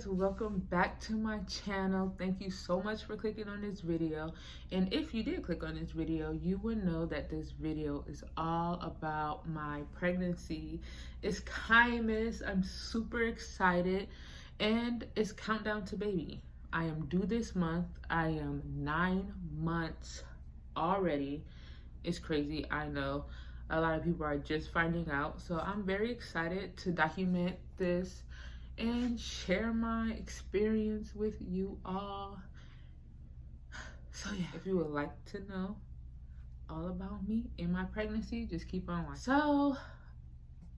guys, welcome back to my channel. Thank you so much for clicking on this video. And if you did click on this video, you would know that this video is all about my pregnancy. It's Kymas. I'm super excited, and it's countdown to baby. I am due this month. I am 9 months already. It's crazy, I know. A lot of people are just finding out, so I'm very excited to document this and share my experience with you all. So yeah, if you would like to know all about me in my pregnancy, just keep on watching. So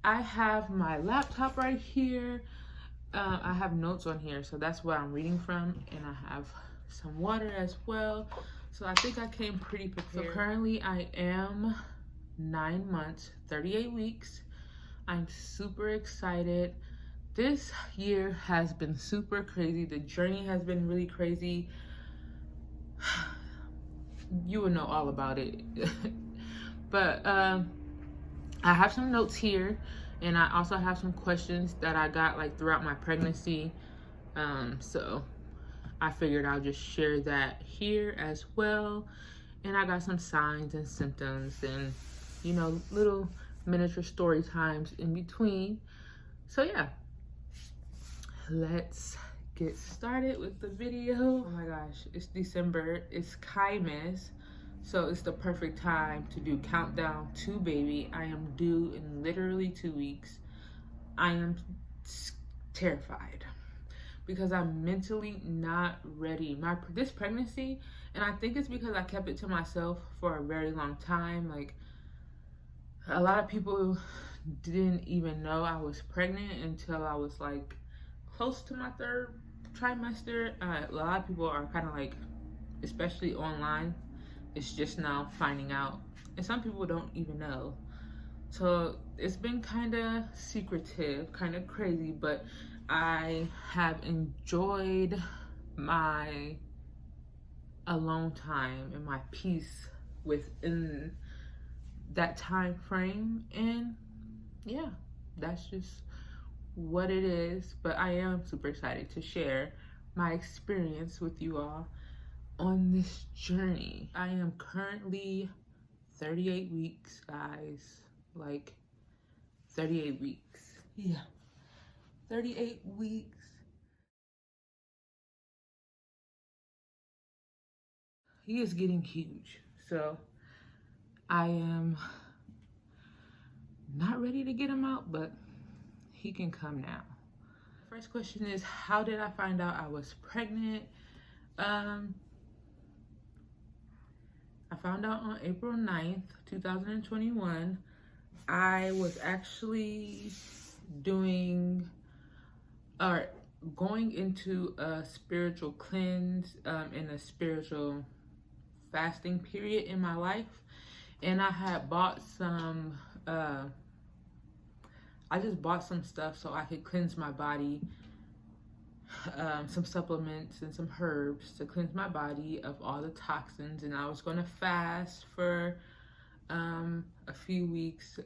I have my laptop right here. I have notes on here, so that's what I'm reading from, and I have some water as well. So I think I came pretty prepared. So currently I am 9 months, 38 weeks. I'm super excited. This year has been super crazy. The journey has been really crazy. You will know all about it. But I have some notes here, and I also have some questions that I got like throughout my pregnancy. So I figured I'll just share that here as well. And I got some signs and symptoms and, you know, little miniature story times in between. So yeah, let's get started with the video. Oh my gosh, it's December, it's Kymas, so it's the perfect time to do countdown to baby. I am due in literally 2 weeks. I am terrified because I'm mentally not ready. This pregnancy, and I think it's because I kept it to myself for a very long time. Like, a lot of people didn't even know I was pregnant until I was like close to my 3rd trimester. A lot of people are kind of like, especially online, it's just now finding out, and some people don't even know. So it's been kind of secretive, kind of crazy, but I have enjoyed my alone time and my peace within that time frame. And yeah, that's just what it is. But I am super excited to share my experience with you all on this journey. I am currently 38 weeks, guys. Like 38 weeks. Yeah, 38 weeks. He is getting huge, so I am not ready to get him out, but he can come now. First question is, how did I find out I was pregnant? I found out on April 9th, 2021. I was actually going into a spiritual cleanse and a spiritual fasting period in my life, and I had bought some I just bought some stuff so I could cleanse my body, some supplements and some herbs to cleanse my body of all the toxins, and I was going to fast for a few weeks.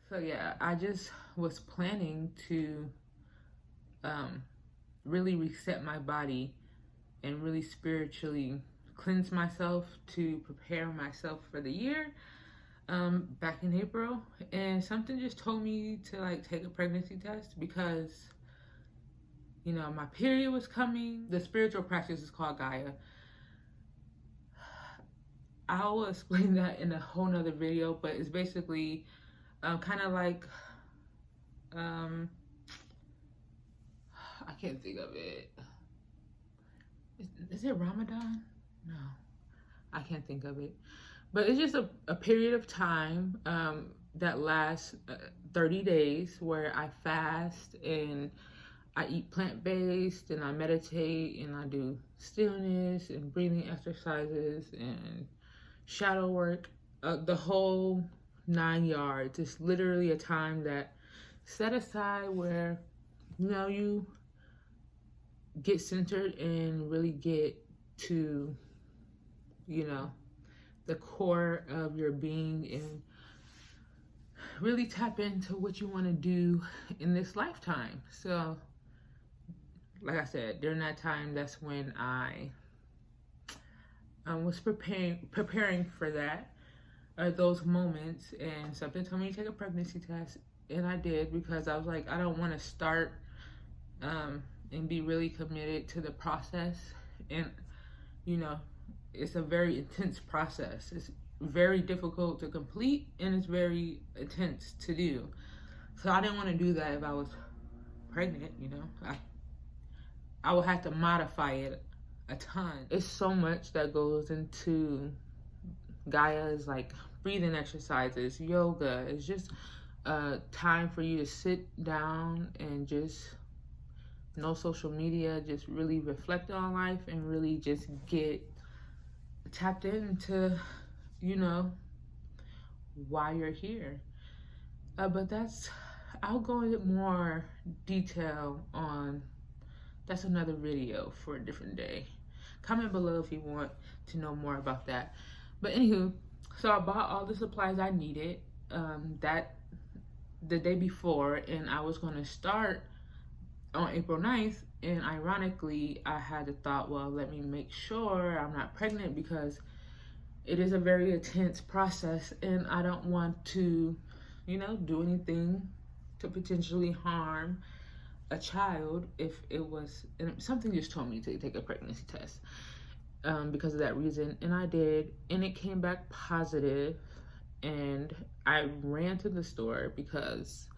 So yeah, I just was planning to really reset my body and really spiritually cleanse myself to prepare myself for the year. Back in April, and something just told me to like take a pregnancy test because, you know, my period was coming. The spiritual practice is called Gaia. I will explain that in a whole nother video, but it's basically kind of like I can't think of it. Is it Ramadan? No, I can't think of it. But it's just a period of time that lasts 30 days where I fast and I eat plant-based and I meditate and I do stillness and breathing exercises and shadow work, the whole 9 yards. It's literally a time that set aside where, you know, you get centered and really get to, you know, the core of your being and really tap into what you want to do in this lifetime. So like I said, during that time, that's when I was preparing for that, those moments, and something told me to take a pregnancy test, and I did, because I was like, I don't want to start and be really committed to the process. And you know, it's a very intense process. It's very difficult to complete, and it's very intense to do. So I didn't want to do that if I was pregnant. I would have to modify it a ton. It's so much that goes into Gaia's, like breathing exercises, yoga. It's just time for you to sit down and just no social media, just really reflect on life and really just get tapped into, why you're here. But I'll go into more detail on, that's another video for a different day. Comment below if you want to know more about that. But anywho, so I bought all the supplies I needed that the day before, and I was going to start on April 9th, and ironically, I had the thought, well, let me make sure I'm not pregnant, because it is a very intense process, and I don't want to, do anything to potentially harm a child if it was, and something just told me to take a pregnancy test because of that reason, and I did, and it came back positive, and I ran to the store because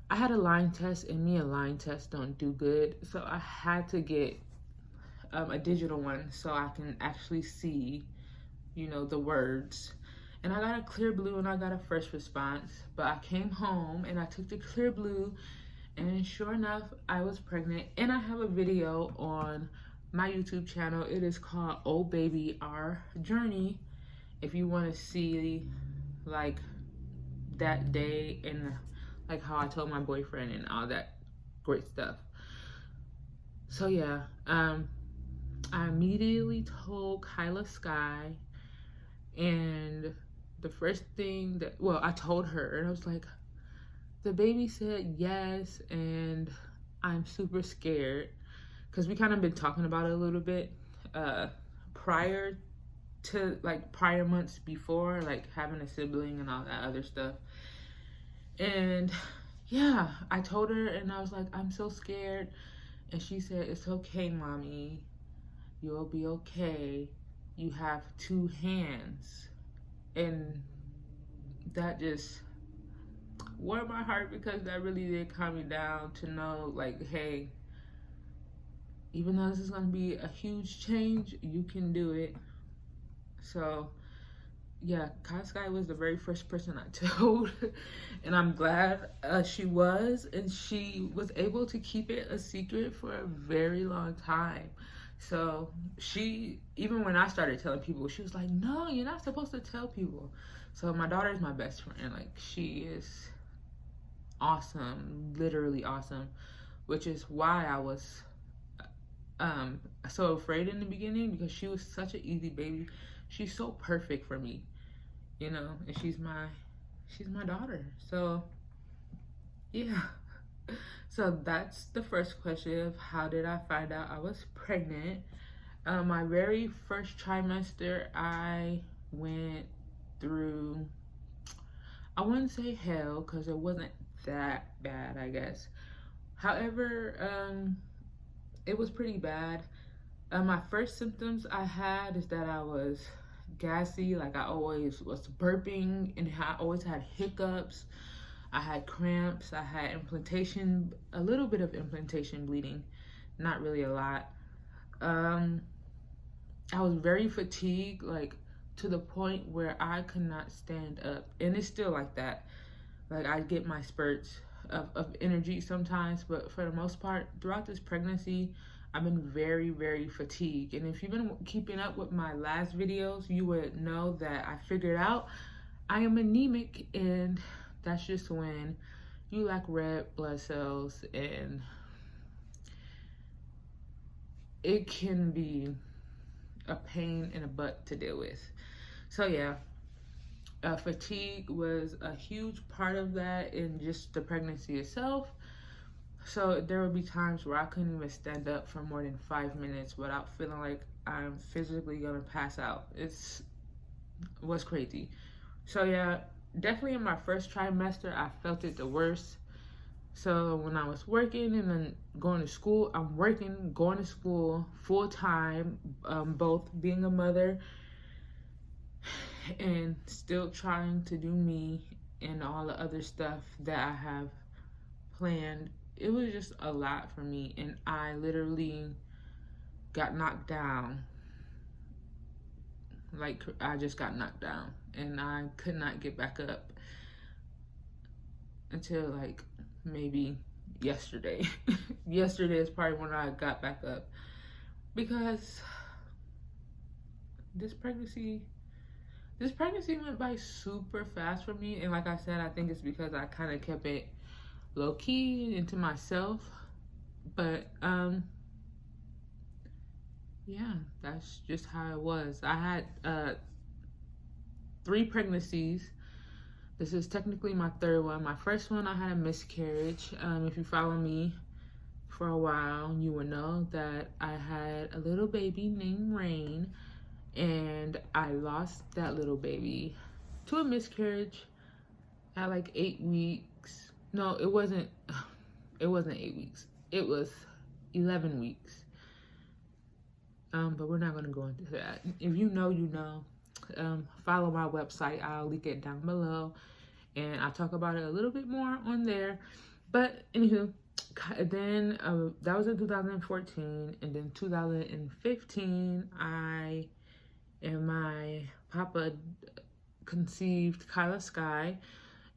I had a line test, and me and line tests don't do good, so I had to get a digital one so I can actually see, the words. And I got a clear blue, and I got a first response, but I came home and I took the clear blue, and sure enough, I was pregnant. And I have a video on my YouTube channel. It is called Oh Baby, Our Journey, if you want to see like that day and like how I told my boyfriend and all that great stuff. So yeah, I immediately told Kyla Sky, and the first thing that, well, I told her, and I was like, the baby said yes, and I'm super scared, because we kind of been talking about it a little bit prior months before, like having a sibling and all that other stuff. And yeah, I told her, and I was like, I'm so scared. And she said, it's okay, mommy. You'll be okay. You have 2 hands. And that just warmed my heart, because that really did calm me down to know, like, hey, even though this is going to be a huge change, you can do it. So yeah, Kai Sky was the very first person I told, and I'm glad she was, and she was able to keep it a secret for a very long time. So she, even when I started telling people, she was like, no, you're not supposed to tell people. So my daughter is my best friend. Like, she is awesome, literally awesome, which is why I was so afraid in the beginning, because she was such an easy baby. She's so perfect for me, and she's my daughter. So yeah. So that's the first question of how did I find out I was pregnant. My very first trimester, I went through, I wouldn't say hell, because it wasn't that bad, I guess. However, it was pretty bad. My first symptoms I had is that I was gassy, like I always was burping, and I always had hiccups. I had cramps, I had implantation, a little bit of implantation bleeding, not really a lot. I was very fatigued, like to the point where I could not stand up, and it's still like that. Like, I get my spurts of energy sometimes, but for the most part, throughout this pregnancy, I've been very, very fatigued. And if you've been keeping up with my last videos, you would know that I figured out I am anemic, and that's just when you lack red blood cells, and it can be a pain in the butt to deal with. So yeah, fatigue was a huge part of that in just the pregnancy itself. So there would be times where I couldn't even stand up for more than 5 minutes without feeling like I'm physically gonna pass out. Was crazy. So yeah, definitely in my first trimester, I felt it the worst. So when I was working and then going to school, I'm working, going to school full time, both being a mother and still trying to do me and all the other stuff that I have planned. It was just a lot for me, and I literally got knocked down. Like, I just got knocked down, and I could not get back up until like maybe yesterday. Yesterday is probably when I got back up, because this pregnancy went by super fast for me. And like I said, I think it's because I kind of kept it low key into myself. But yeah, that's just how it was. I had 3 pregnancies. This is technically my 3rd one. My first one, I had a miscarriage. If you follow me for a while, you will know that I had a little baby named Rain, and I lost that little baby to a miscarriage at like 8 weeks. No, it wasn't 8 weeks. It was 11 weeks. But we're not going to go into that. If you know, you know. Follow my website. I'll link it down below, and I talk about it a little bit more on there. But anywho, then that was in 2014, and then 2015, I and my papa conceived Kyla Sky,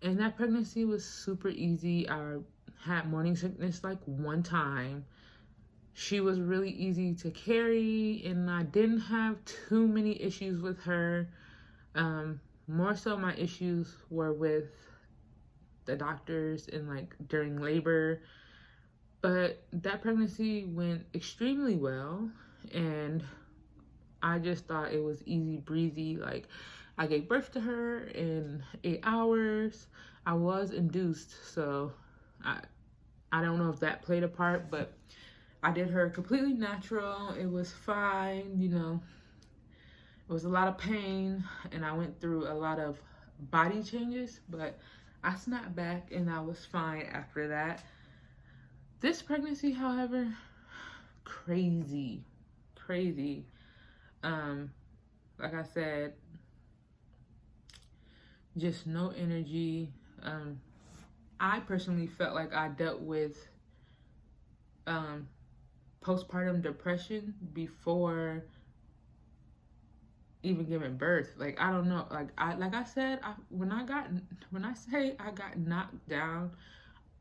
and that pregnancy was super easy. I had morning sickness like 1 time. She was really easy to carry, and I didn't have too many issues with her. More so my issues were with the doctors and like during labor. But that pregnancy went extremely well, and I just thought it was easy breezy. Like, I gave birth to her in 8 hours. I was induced, so I don't know if that played a part, but I did her completely natural. It was fine, you know. It was a lot of pain, and I went through a lot of body changes, but I snapped back and I was fine after that. This pregnancy, however, crazy. Like I said, just no energy. I personally felt like I dealt with postpartum depression before even giving birth. Like, I don't know. Like I said, when I say I got knocked down,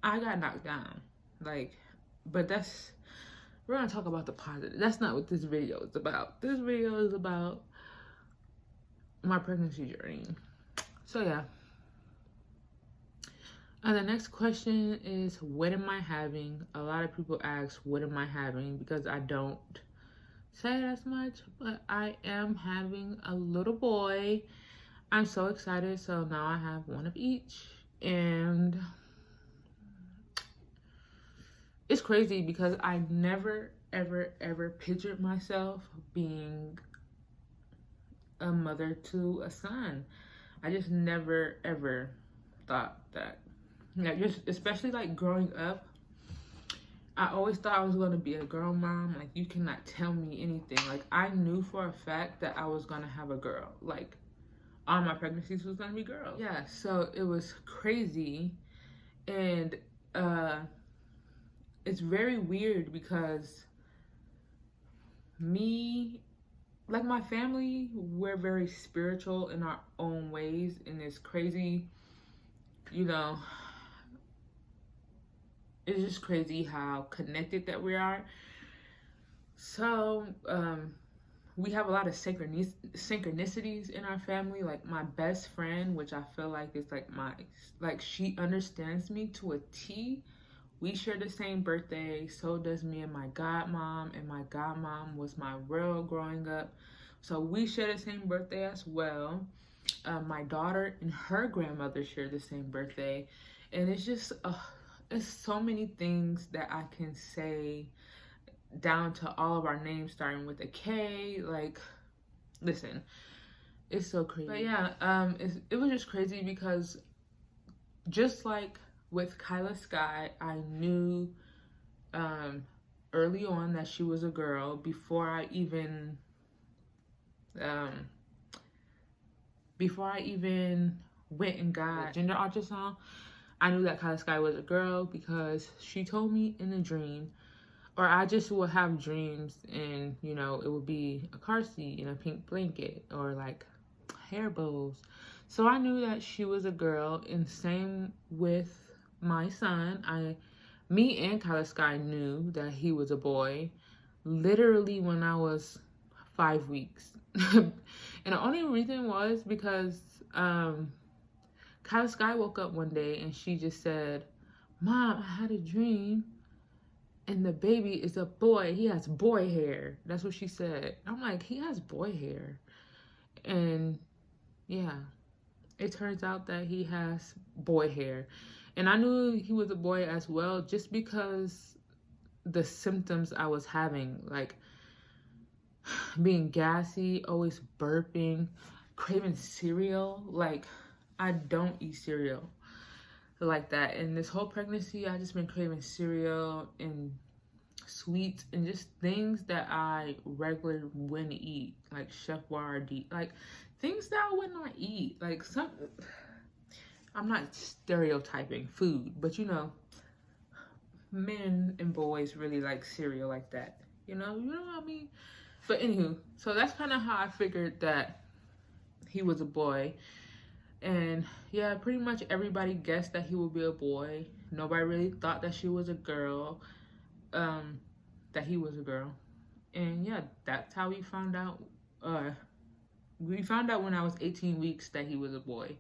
I got knocked down. Like, but we're gonna talk about the positive. That's not what this video is about. This video is about my pregnancy journey. So yeah. The next question is, what am I having? A lot of people ask, what am I having? Because I don't say it as much, but I am having a little boy. I'm so excited. So now I have one of each. And it's crazy because I never, ever pictured myself being a mother to a son. I just never, ever thought that. Yeah, just especially like growing up, I always thought I was going to be a girl mom. Like, you cannot tell me anything. Like, I knew for a fact that I was going to have a girl. Like, all my pregnancies was going to be girls. Yeah, so it was crazy. And it's very weird because like my family, we're very spiritual in our own ways. And it's crazy, you know, it's just crazy how connected that we are. So we have a lot of synchronicities in our family. Like, my best friend, which I feel like is like she understands me to a T. We share the same birthday. So does me and my godmom, and my godmom was my real growing up. So we share the same birthday as well. My daughter and her grandmother share the same birthday, and it's just it's so many things that I can say, down to all of our names starting with a K. Like, listen, it's so crazy. But yeah, it was just crazy because just like with Kyla Sky, I knew early on that she was a girl before I even went and got gender ultrasound. I knew that Kyla Sky was a girl because she told me in a dream, or I just would have dreams and, you know, it would be a car seat and a pink blanket or like hair bows. So I knew that she was a girl, and same with my son. Me and Kyla Sky knew that he was a boy literally when I was 5 weeks. And the only reason was because Kyla Sky woke up one day and she just said, "Mom, I had a dream and the baby is a boy. He has boy hair." That's what she said. I'm like, he has boy hair. And yeah, it turns out that he has boy hair. And I knew he was a boy as well, just because the symptoms I was having, like being gassy, always burping, craving cereal. Like, I don't eat cereal like that. And this whole pregnancy, I just been craving cereal and sweets and just things that I regularly wouldn't eat, like Chef Boyardee, like things that I would not eat. Like, I'm not stereotyping food, but you know, men and boys really like cereal like that. You know what I mean? But anywho, so that's kind of how I figured that he was a boy. And yeah, pretty much everybody guessed that he would be a boy. Nobody really thought that she was a girl, that he was a girl. And yeah, that's how we found out. We found out when I was 18 weeks that he was a boy.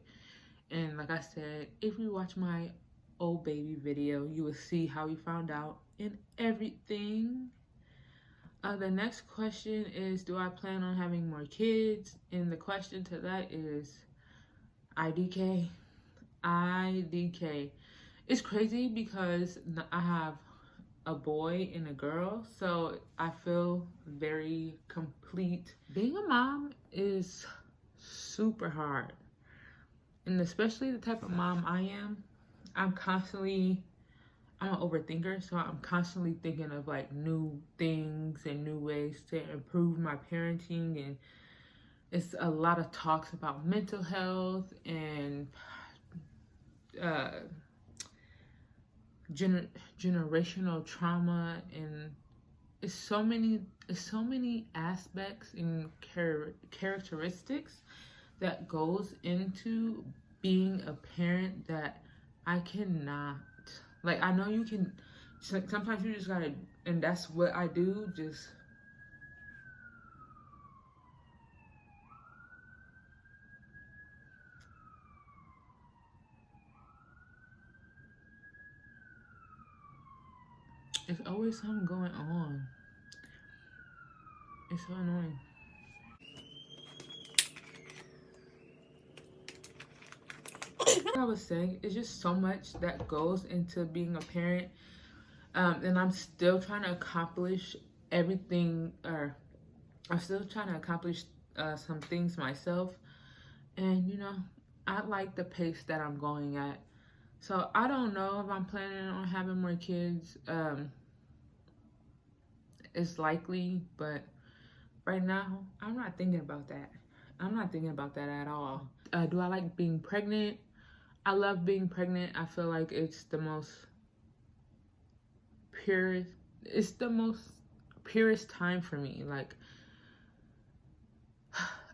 And like I said, if you watch my old baby video, you will see how we found out and everything. The next question is, do I plan on having more kids? And the question to that is IDK. IDK. It's crazy because I have a boy and a girl, so I feel very complete. Being a mom is super hard, and especially the type of mom I am. I'm an overthinker, so I'm constantly thinking of like new things and new ways to improve my parenting. And it's a lot of talks about mental health and generational trauma, and it's so many aspects and characteristics that goes into being a parent that I cannot, like, I know you can, sometimes you just gotta, and that's what I do, just it's always something going on. It's so annoying. Like I was saying, it's just so much that goes into being a parent, and I'm still trying to accomplish everything, or I'm still trying to accomplish some things myself. And you know, I like the pace that I'm going at. So I don't know if I'm planning on having more kids. It's likely, but right now I'm not thinking about that. I'm not thinking about that at all. Do I like being pregnant? I love being pregnant. I feel like it's the most purest. It's the most purest time for me. Like,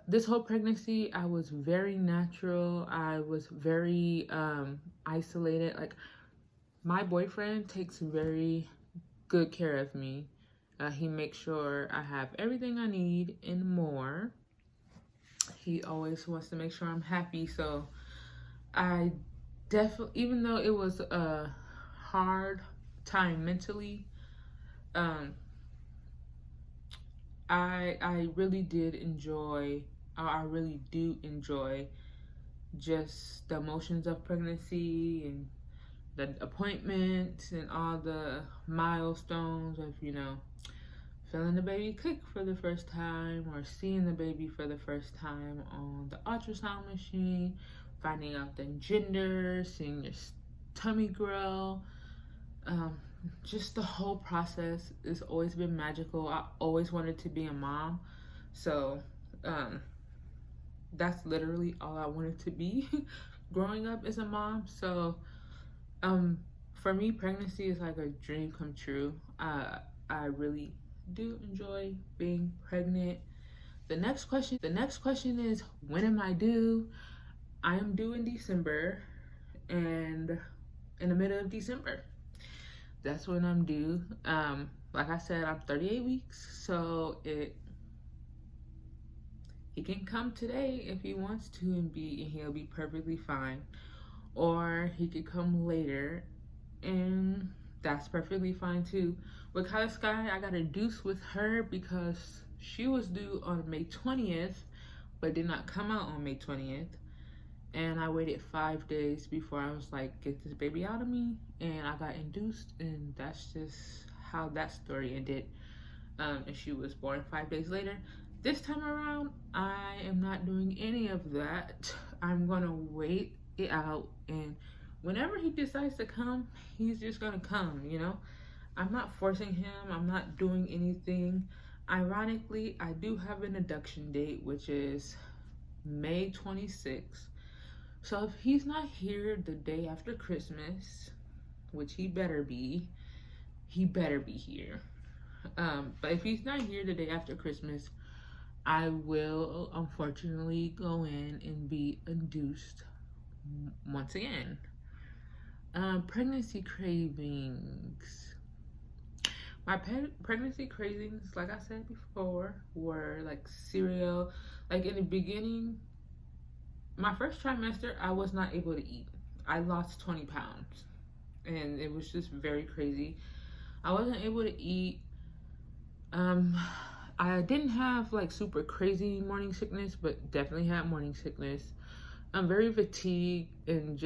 this whole pregnancy, I was very natural. I was very isolated. Like, my boyfriend takes very good care of me. He makes sure I have everything I need and more. He always wants to make sure I'm happy. So I definitely, even though it was a hard time mentally, I really did enjoy, I really do enjoy just the emotions of pregnancy and the appointments and all the milestones of, feeling the baby kick for the first time or seeing the baby for the first time on the ultrasound machine, finding out the gender, seeing your tummy grow. Just the whole process has always been magical. I always wanted to be a mom. So that's literally all I wanted to be growing up as a mom. So for me, pregnancy is like a dream come true. I really do enjoy being pregnant. The next question is, when am I due? I am due in December, and in the middle of December, that's when I'm due. Like I said, I'm 38 weeks, so he can come today if he wants to, and he'll be perfectly fine. Or he could come later, and that's perfectly fine too. With Kyla Sky, I got a deuce with her because she was due on May 20th, but did not come out on May 20th. And I waited 5 days before I was like, get this baby out of me, and I got induced, and that's just how that story ended. And she was born 5 days later. This time around, I am not doing any of that. I'm gonna wait it out, and whenever he decides to come, he's just gonna come, I'm not forcing him. I'm not doing anything. Ironically, I do have an induction date, which is May 26th. So if he's not here the day after Christmas, which he better be here. But if he's not here the day after Christmas, I will unfortunately go in and be induced once again. Pregnancy cravings. My pregnancy cravings, like I said before, were like cereal. Like in the beginning, my first trimester, I was not able to eat. I lost 20 pounds, and it was just very crazy. I wasn't able to eat. I didn't have like super crazy morning sickness, but definitely had morning sickness. I'm very fatigued, and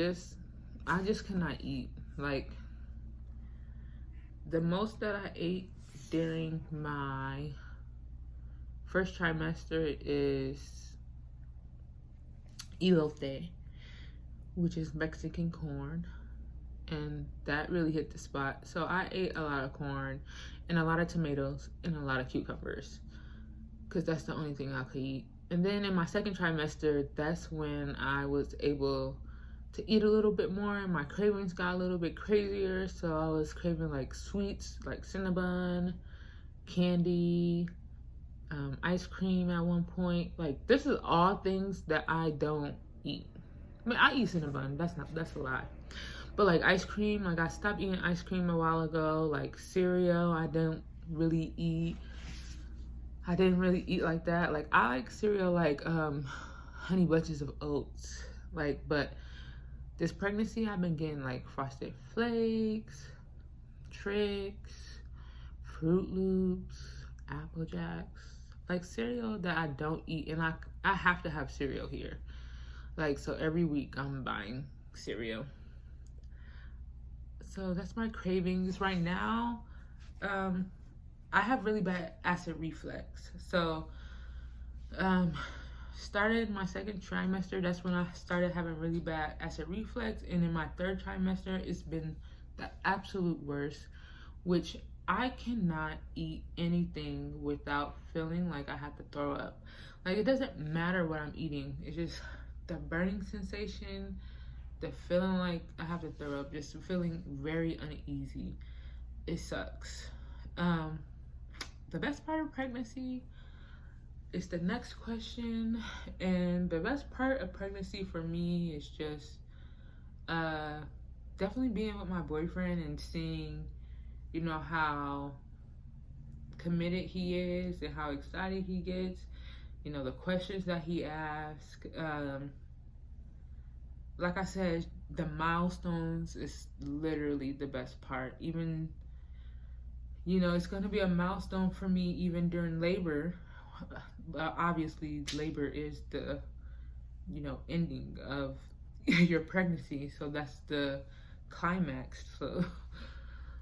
I just cannot eat. Like, the most that I ate during my first trimester is elote, which is Mexican corn, and that really hit the spot. So I ate a lot of corn and a lot of tomatoes and a lot of cucumbers because that's the only thing I could eat. And then in my second trimester, that's when I was able to eat a little bit more, and my cravings got a little bit crazier. So I was craving like sweets, like Cinnabon, candy, ice cream at one point. Like, this is all things that I don't eat. I mean, I eat Cinnabon, that's a lie. But like ice cream, like I stopped eating ice cream a while ago. Like cereal, I didn't really eat like that. Like, I like cereal like honey bunches of oats. Like, but this pregnancy, I've been getting like Frosted Flakes, Trix, Fruit Loops, Apple Jacks, like cereal that I don't eat, and I have to have cereal here. Like, so every week I'm buying cereal. So that's my cravings right now. I have really bad acid reflux. So started my second trimester, that's when I started having really bad acid reflux, and in my third trimester, it's been the absolute worst, which I cannot eat anything without feeling like I have to throw up. Like, it doesn't matter what I'm eating, it's just the burning sensation, the feeling like I have to throw up, just feeling very uneasy. It sucks. The best part of pregnancy is the next question, and the best part of pregnancy for me is just definitely being with my boyfriend and seeing, how committed he is and how excited he gets, the questions that he asks. Like I said, the milestones is literally the best part. Even, it's going to be a milestone for me even during labor. Obviously, labor is the, ending of your pregnancy. So that's the climaxed,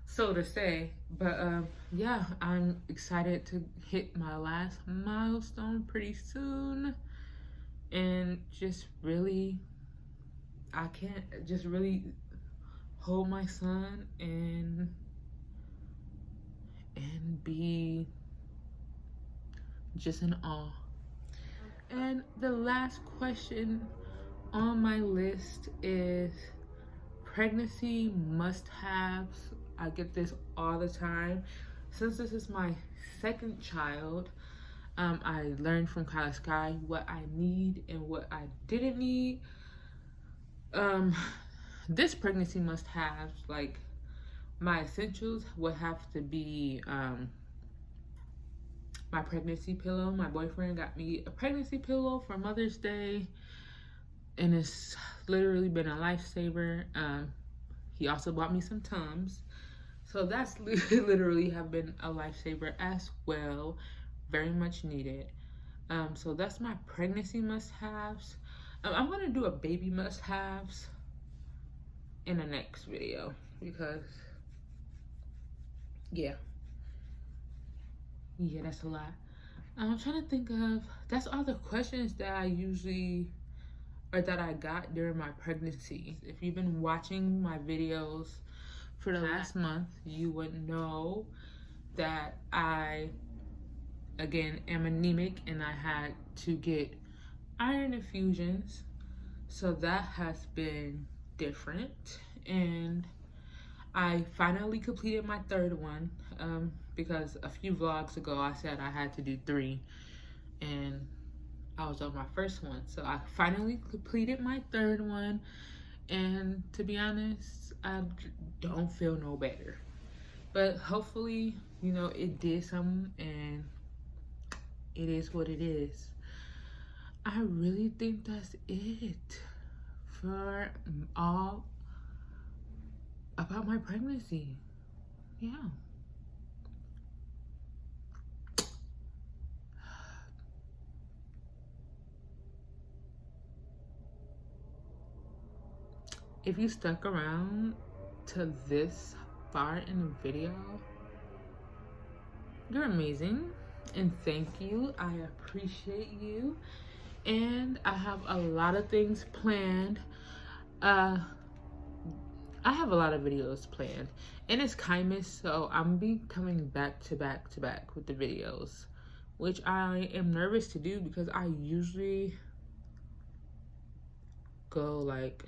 so to say. But yeah, I'm excited to hit my last milestone pretty soon, and just really, I can't just really hold my son and be just in awe. And the last question on my list is pregnancy must-haves. I get this all the time. Since this is my second child, I learned from Kymas what I need and what I didn't need. This pregnancy must-haves, like my essentials, would have to be my pregnancy pillow. My boyfriend got me a pregnancy pillow for Mother's Day, and it's literally been a lifesaver. He also bought me some Tums, so that's literally have been a lifesaver as well. Very much needed. So that's my pregnancy must-haves. I'm gonna do a baby must-haves in the next video, because yeah, that's a lot. I'm trying to think of, that's all the questions that I usually, or that I got during my pregnancy. If you've been watching my videos for the last month, you would know that I, again, am anemic, and I had to get iron infusions. So that has been different. And I finally completed my third one, because a few vlogs ago I said I had to do 3, and I was on my first one. So I finally completed my third one, and to be honest, I don't feel no better. But hopefully, you know, it did something, and it is what it is. I really think that's it for all about my pregnancy. Yeah. If you stuck around to this far in the video, you're amazing, and thank you. I appreciate you, and I have a lot of things planned. I have a lot of videos planned, and it's Kymas, so I'm be coming back to back with the videos, which I am nervous to do, because I usually go like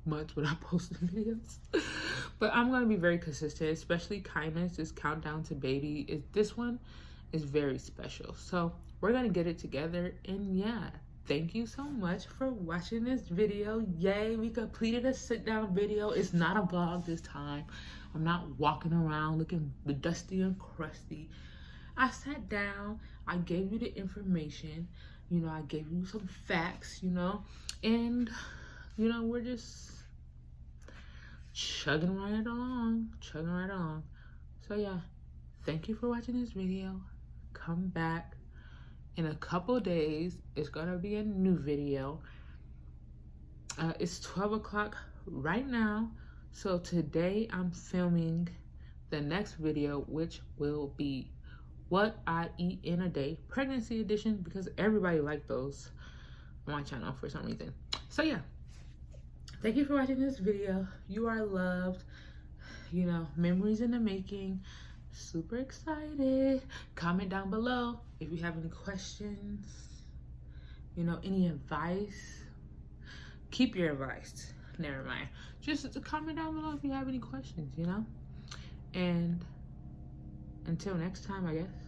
months without posting videos. But I'm gonna be very consistent, especially Kymas, this countdown to baby. This one is very special, so we're gonna get it together. And yeah, thank you so much for watching this video. Yay, we completed a sit-down video. It's not a vlog this time. I'm not walking around looking dusty and crusty. I sat down, I gave you the information, you know, I gave you some facts, you know, and you know, we're just chugging right along. So yeah, thank you for watching this video. Come back in a couple days. It's gonna be a new video. It's 12 o'clock right now, so today I'm filming the next video, which will be what I eat in a day, pregnancy edition, because everybody liked those on my channel for some reason. So yeah, thank you for watching this video. You are loved. You know, memories in the making. Super excited. Comment down below if you have any questions, you know, any advice. Keep your advice. Never mind. Just comment down below if you have any questions, you know. And until next time, I guess.